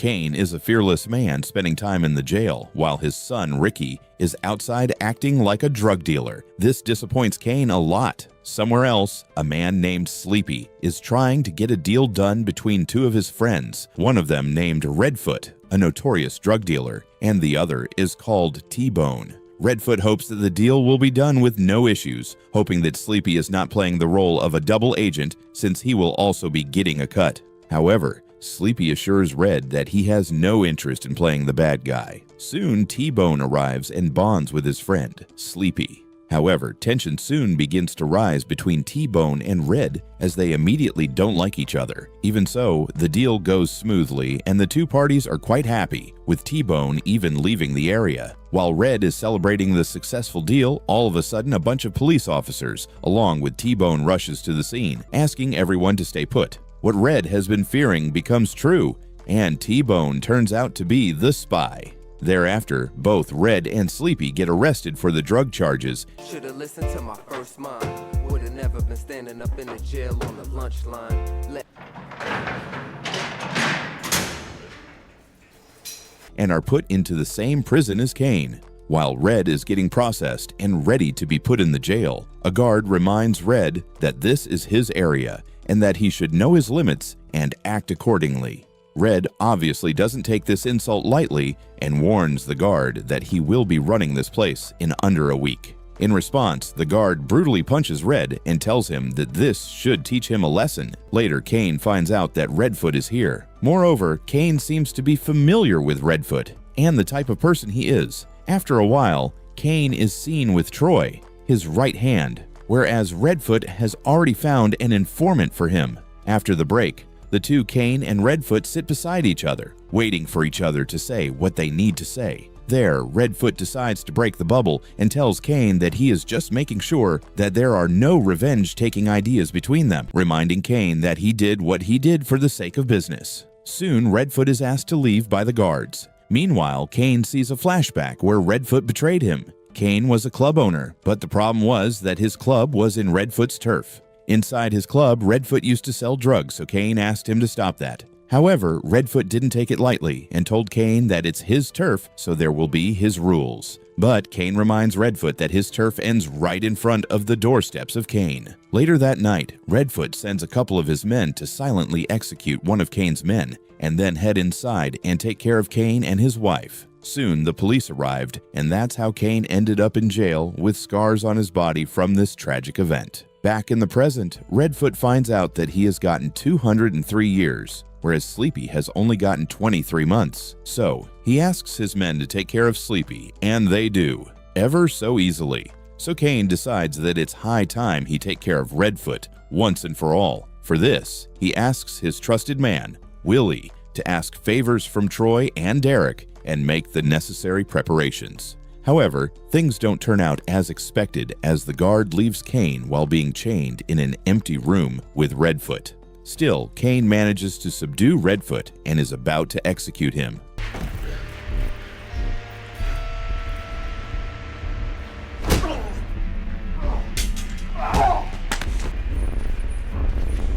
Kane is a fearless man spending time in the jail, while his son, Ricky, is outside acting like a drug dealer. This disappoints Kane a lot. Somewhere else, a man named Sleepy is trying to get a deal done between two of his friends, one of them named Redfoot, a notorious drug dealer, and the other is called T-Bone. Redfoot hopes that the deal will be done with no issues, hoping that Sleepy is not playing the role of a double agent since he will also be getting a cut. However, Sleepy assures Red that he has no interest in playing the bad guy. Soon, T-Bone arrives and bonds with his friend, Sleepy. However, tension soon begins to rise between T-Bone and Red as they immediately don't like each other. Even so, the deal goes smoothly and the two parties are quite happy, with T-Bone even leaving the area. While Red is celebrating the successful deal, all of a sudden a bunch of police officers, along with T-Bone, rushes to the scene, asking everyone to stay put. What Red has been fearing becomes true, and T-Bone turns out to be the spy. Thereafter, both Red and Sleepy get arrested for the drug charges. Should've listened to my first mind. Would've never been standing up in the jail on the lunch line. And are put into the same prison as Kane. While Red is getting processed and ready to be put in the jail, a guard reminds Red that this is his area and that he should know his limits and act accordingly. Red obviously doesn't take this insult lightly and warns the guard that he will be running this place in under a week. In response, the guard brutally punches Red and tells him that this should teach him a lesson. Later, Kane finds out that Redfoot is here. Moreover, Kane seems to be familiar with Redfoot and the type of person he is. After a while, Kane is seen with Troy, his right hand, whereas Redfoot has already found an informant for him. After the break, the two, Kane and Redfoot, sit beside each other, waiting for each other to say what they need to say. There, Redfoot decides to break the bubble and tells Kane that he is just making sure that there are no revenge-taking ideas between them, reminding Kane that he did what he did for the sake of business. Soon, Redfoot is asked to leave by the guards. Meanwhile, Kane sees a flashback where Redfoot betrayed him. Kane was a club owner, but the problem was that his club was in Redfoot's turf. Inside his club, Redfoot used to sell drugs, so Kane asked him to stop that. However, Redfoot didn't take it lightly and told Kane that it's his turf, so there will be his rules. But Kane reminds Redfoot that his turf ends right in front of the doorsteps of Kane. Later that night, Redfoot sends a couple of his men to silently execute one of Kane's men, and then head inside and take care of Kane and his wife. Soon, the police arrived, and that's how Kane ended up in jail with scars on his body from this tragic event. Back in the present, Redfoot finds out that he has gotten 203 years, whereas Sleepy has only gotten 23 months. So, he asks his men to take care of Sleepy, and they do, ever so easily. So Kane decides that it's high time he take care of Redfoot once and for all. For this, he asks his trusted man, Willie, to ask favors from Troy and Derek and make the necessary preparations. However, things don't turn out as expected as the guard leaves Kane while being chained in an empty room with Redfoot. Still, Kane manages to subdue Redfoot and is about to execute him.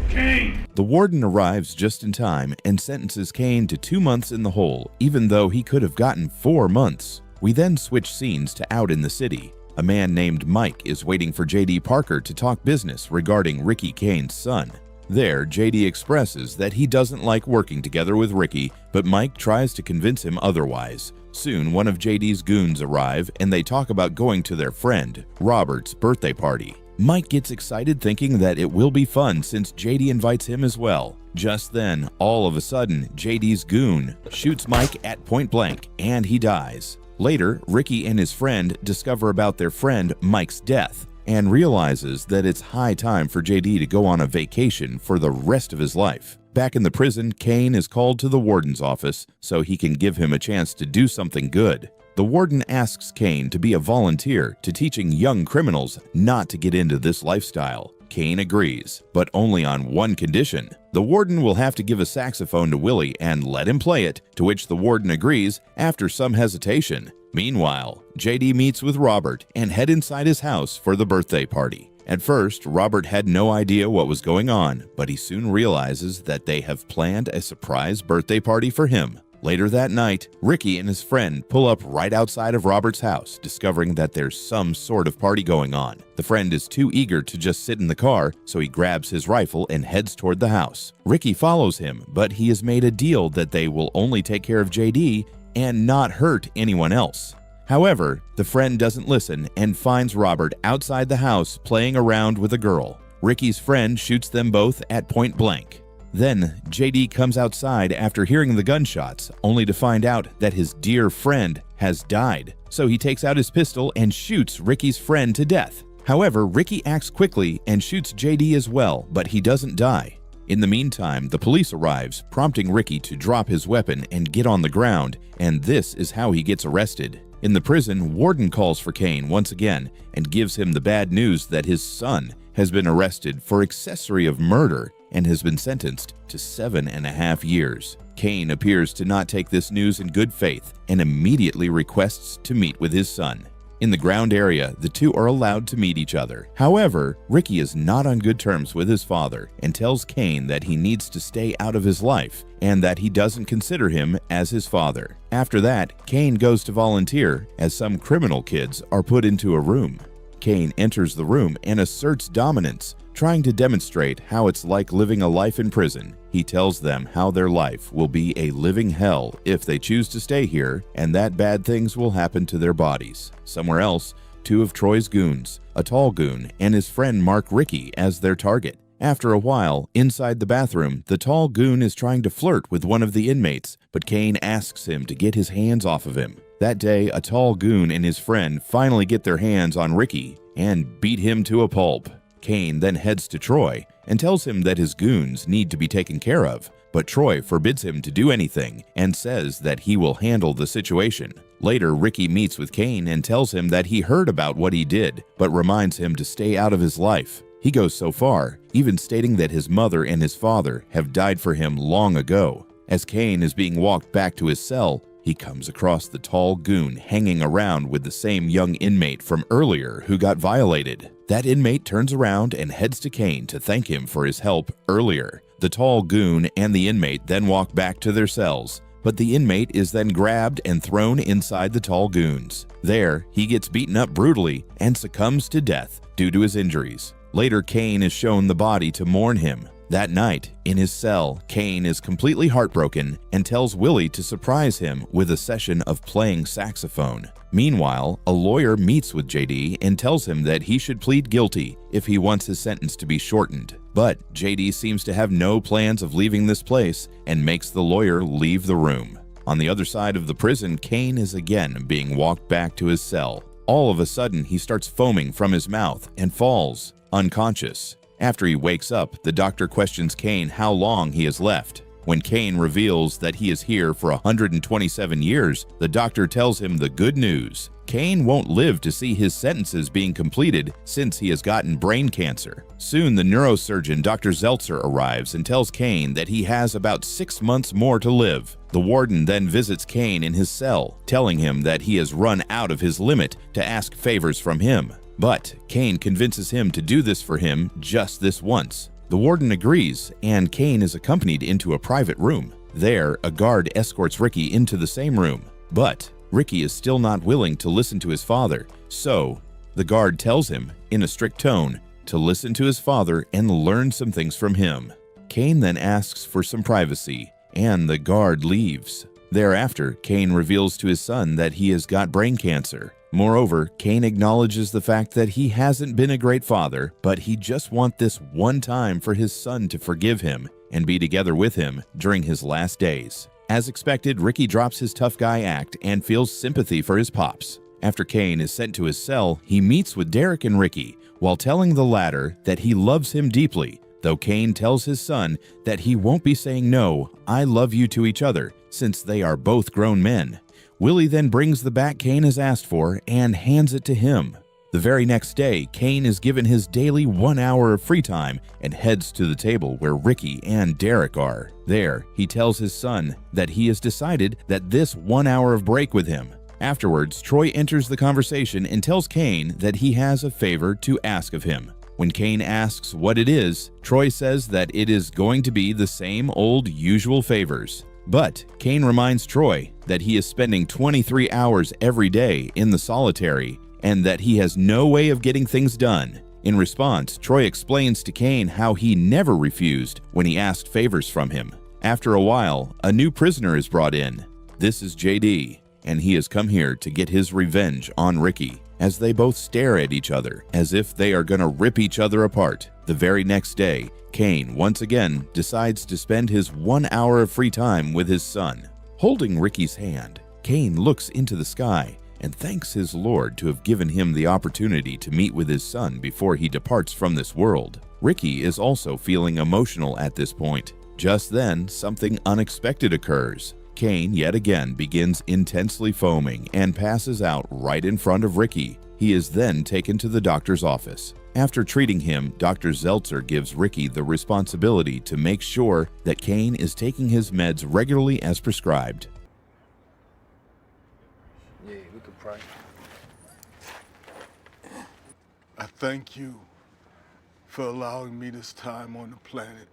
Kane! The warden arrives just in time and sentences Kane to 2 months in the hole, even though he could have gotten 4 months. We then switch scenes to out in the city. A man named Mike is waiting for J.D. Parker to talk business regarding Ricky Kane's son. There, J.D. expresses that he doesn't like working together with Ricky, but Mike tries to convince him otherwise. Soon, one of J.D.'s goons arrive and they talk about going to their friend, Robert's birthday party. Mike gets excited thinking that it will be fun since J.D. invites him as well. Just then, all of a sudden, J.D.'s goon shoots Mike at point blank and he dies. Later, Ricky and his friend discover about their friend Mike's death and realizes that it's high time for JD to go on a vacation for the rest of his life. Back in the prison, Kane is called to the warden's office so he can give him a chance to do something good. The warden asks Kane to be a volunteer to teaching young criminals not to get into this lifestyle. Kane agrees, but only on one condition. The warden will have to give a saxophone to Willie and let him play it, to which the warden agrees after some hesitation. Meanwhile, JD meets with Robert and head inside his house for the birthday party. At first, Robert had no idea what was going on, but he soon realizes that they have planned a surprise birthday party for him. Later that night, Ricky and his friend pull up right outside of Robert's house, discovering that there's some sort of party going on. The friend is too eager to just sit in the car, so he grabs his rifle and heads toward the house. Ricky follows him, but he has made a deal that they will only take care of JD and not hurt anyone else. However, the friend doesn't listen and finds Robert outside the house playing around with a girl. Ricky's friend shoots them both at point blank. Then, JD comes outside after hearing the gunshots, only to find out that his dear friend has died. So he takes out his pistol and shoots Ricky's friend to death. However, Ricky acts quickly and shoots JD as well, but he doesn't die. In the meantime, the police arrives, prompting Ricky to drop his weapon and get on the ground, and this is how he gets arrested. In the prison, Warden calls for Kane once again and gives him the bad news that his son has been arrested for accessory of murder and has been sentenced to 7.5 years. Kane appears to not take this news in good faith and immediately requests to meet with his son. In the ground area, the two are allowed to meet each other. However, Ricky is not on good terms with his father and tells Kane that he needs to stay out of his life and that he doesn't consider him as his father. After that, Kane goes to volunteer as some criminal kids are put into a room. Kane enters the room and asserts dominance, trying to demonstrate how it's like living a life in prison. He tells them how their life will be a living hell if they choose to stay here, and that bad things will happen to their bodies. Somewhere else, two of Troy's goons, a tall goon and his friend, mark Ricky as their target. After a while, inside the bathroom, the tall goon is trying to flirt with one of the inmates, but Kane asks him to get his hands off of him. That day, a tall goon and his friend finally get their hands on Ricky and beat him to a pulp. Kane then heads to Troy and tells him that his goons need to be taken care of, but Troy forbids him to do anything and says that he will handle the situation. Later, Ricky meets with Kane and tells him that he heard about what he did, but reminds him to stay out of his life. He goes so far, even stating that his mother and his father have died for him long ago. As Kane is being walked back to his cell, he comes across the tall goon hanging around with the same young inmate from earlier who got violated. That inmate turns around and heads to Kane to thank him for his help earlier. The tall goon and the inmate then walk back to their cells, but the inmate is then grabbed and thrown inside the tall goons. There, he gets beaten up brutally and succumbs to death due to his injuries. Later, Kane is shown the body to mourn him. That night, in his cell, Kane is completely heartbroken and tells Willie to surprise him with a session of playing saxophone. Meanwhile, a lawyer meets with JD and tells him that he should plead guilty if he wants his sentence to be shortened. But JD seems to have no plans of leaving this place and makes the lawyer leave the room. On the other side of the prison, Kane is again being walked back to his cell. All of a sudden, he starts foaming from his mouth and falls unconscious. After he wakes up, the doctor questions Kane how long he has left. When Kane reveals that he is here for 127 years, the doctor tells him the good news. Kane won't live to see his sentences being completed since he has gotten brain cancer. Soon, the neurosurgeon Dr. Zeltzer arrives and tells Kane that he has about 6 months more to live. The warden then visits Kane in his cell, telling him that he has run out of his limit to ask favors from him. But Kane convinces him to do this for him just this once. The warden agrees, and Kane is accompanied into a private room. There, a guard escorts Ricky into the same room. But Ricky is still not willing to listen to his father, so the guard tells him, in a strict tone, to listen to his father and learn some things from him. Kane then asks for some privacy, and the guard leaves. Thereafter, Kane reveals to his son that he has got brain cancer. Moreover, Kane acknowledges the fact that he hasn't been a great father, but he just wants this one time for his son to forgive him and be together with him during his last days. As expected, Ricky drops his tough guy act and feels sympathy for his pops. After Kane is sent to his cell, he meets with Derek and Ricky while telling the latter that he loves him deeply, though Kane tells his son that he won't be saying no, I love you to each other, since they are both grown men. Willie then brings the bat Kane has asked for and hands it to him. The very next day, Kane is given his daily 1 hour of free time and heads to the table where Ricky and Derek are. There, he tells his son that he has decided that this 1 hour of break with him. Afterwards, Troy enters the conversation and tells Kane that he has a favor to ask of him. When Kane asks what it is, Troy says that it is going to be the same old usual favors. But Kane reminds Troy that he is spending 23 hours every day in the solitary and that he has no way of getting things done. In response, Troy explains to Kane how he never refused when he asked favors from him. After a while, a new prisoner is brought in. This is JD, and he has come here to get his revenge on Ricky, as they both stare at each other as if they are gonna rip each other apart. The very next day, Kane once again decides to spend his 1 hour of free time with his son. Holding Ricky's hand, Kane looks into the sky and thanks his Lord to have given him the opportunity to meet with his son before he departs from this world. Ricky is also feeling emotional at this point. Just then, something unexpected occurs. Kane yet again begins intensely foaming and passes out right in front of Ricky. He is then taken to the doctor's office. After treating him, Dr. Zeltzer gives Ricky the responsibility to make sure that Kane is taking his meds regularly as prescribed. Yeah, we could pray. I thank you for allowing me this time on the planet.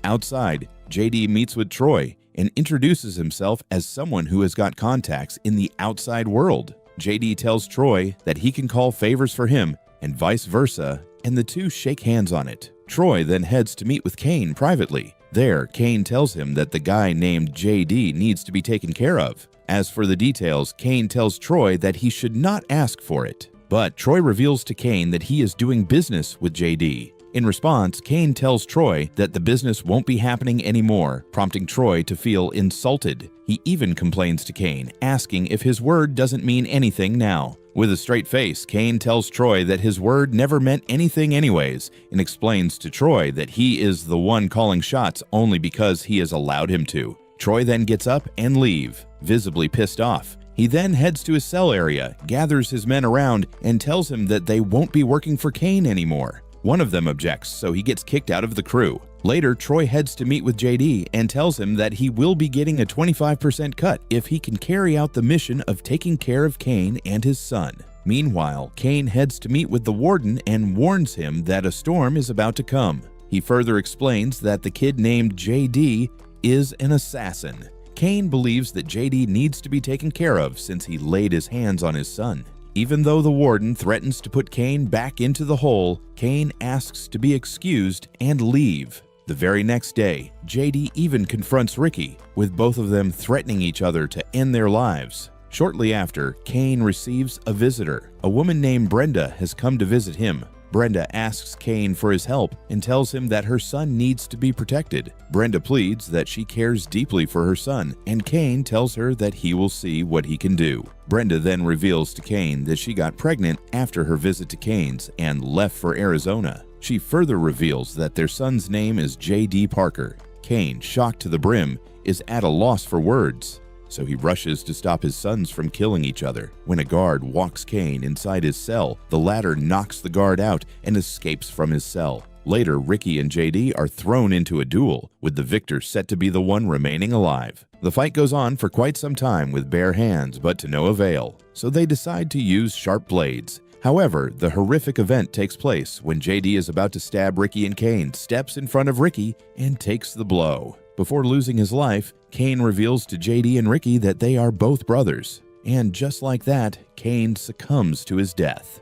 Outside, JD meets with Troy and introduces himself as someone who has got contacts in the outside world. JD tells Troy that he can call favors for him and vice versa, and the two shake hands on it. Troy then heads to meet with Kane privately. There, Kane tells him that the guy named JD needs to be taken care of. As for the details, Kane tells Troy that he should not ask for it. But Troy reveals to Kane that he is doing business with JD. In response, Kane tells Troy that the business won't be happening anymore, prompting Troy to feel insulted. He even complains to Kane, asking if his word doesn't mean anything now. With a straight face, Kane tells Troy that his word never meant anything anyways, and explains to Troy that he is the one calling shots only because he has allowed him to. Troy then gets up and leaves, visibly pissed off. He then heads to his cell area, gathers his men around, and tells him that they won't be working for Kane anymore. One of them objects, so he gets kicked out of the crew. Later, Troy heads to meet with JD and tells him that he will be getting a 25% cut if he can carry out the mission of taking care of Kane and his son. Meanwhile, Kane heads to meet with the warden and warns him that a storm is about to come. He further explains that the kid named JD is an assassin. Kane believes that JD needs to be taken care of since he laid his hands on his son. Even though the warden threatens to put Kane back into the hole, Kane asks to be excused and leave. The very next day, JD even confronts Ricky, with both of them threatening each other to end their lives. Shortly after, Kane receives a visitor. A woman named Brenda has come to visit him. Brenda asks Kane for his help and tells him that her son needs to be protected. Brenda pleads that she cares deeply for her son, and Kane tells her that he will see what he can do. Brenda then reveals to Kane that she got pregnant after her visit to Kane's and left for Arizona. She further reveals that their son's name is J.D. Parker. Kane, shocked to the brim, is at a loss for words, so he rushes to stop his sons from killing each other. When a guard walks Kane inside his cell, the latter knocks the guard out and escapes from his cell. Later, Ricky and JD are thrown into a duel, with the victor set to be the one remaining alive. The fight goes on for quite some time with bare hands, but to no avail, so they decide to use sharp blades. However, the horrific event takes place when JD is about to stab Ricky, and Kane steps in front of Ricky and takes the blow. Before losing his life, Kane reveals to JD and Ricky that they are both brothers. And just like that, Kane succumbs to his death.